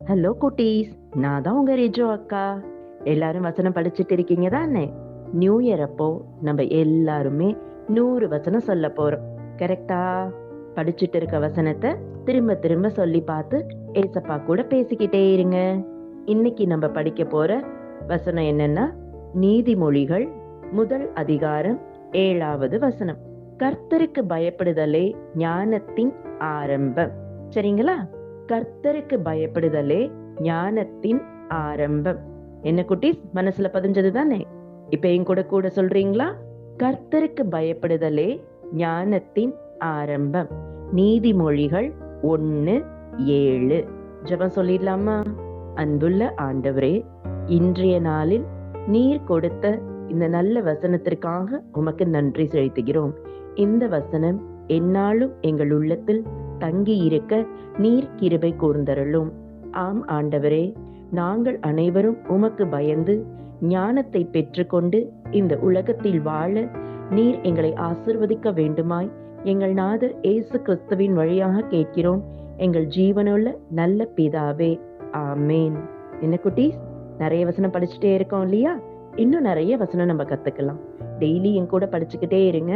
Hello குட்டீஸ், நான் தான் உங்க ரிஜோ அக்கா. எல்லாரும் வசனம் படிச்சுட்டு இருக்கீங்க தானே? நியூ இயர் அப்போ நம்ம எல்லாருமே 100 வசனம் சொல்ல போறோம். கரெக்டா? படிச்சுட்டு இருக்க வசனத்தை திரும்ப திரும்ப சொல்லி பார்த்து ஏசப்பா கூட பேசிக்கிட்டே இருங்க. இன்னைக்கு நம்ம படிக்க போற வசனம் என்னன்னா, நீதிமொழிகள் 1 அதிகாரம் 7வது வசனம். கர்த்தருக்கு பயப்படுதலே ஞானத்தின் ஆரம்பம். சரிங்களா? கர்த்தருக்கு பயப்படுதலே ஞானத்தின் ஆரம்பம். என்ன குட்டீஸ், மனசுல பதிஞ்சது தானே? இப்ப என் கூட கூட சொல்றீங்களா? கர்த்தருக்கு பயப்படுதலே ஞானத்தின் ஆரம்பம். நீதிமொழிகள் 1:7. ஜெபம் சொல்லிடலாமா? அன்புள்ள ஆண்டவரே, இன்றைய நாளில் நீர் கொடுத்த இந்த நல்ல வசனத்திற்காக உமக்கு நன்றி செலுத்துகிறோம். இந்த வசனம் எந்நாளும் எங்கள் உள்ளத்தில் தங்கி இருக்க நீர் கிருபை கூர்ந்தருளும். ஆம் ஆண்டவரே, நாங்கள் அனைவரும் உமக்கு பயந்து ஞானத்தை பெற்றுக்கொண்டு இந்த உலகத்தில் வாழ நீர் எங்களை ஆசிர்வதிக்க வேண்டுமாய் எங்கள் நாதர் இயேசு கிறிஸ்துவின் வழியாக கேட்கிறோம், எங்கள் ஜீவனுள்ள நல்ல பிதாவே, ஆமேன். என்ன குட்டீஸ், நிறைய வசனம் படிச்சுட்டே இருக்கோம் இல்லையா? இன்னும் நிறைய வசனம் நம்ம கத்துக்கலாம். டெய்லி என் கூட படிச்சுக்கிட்டே இருங்க.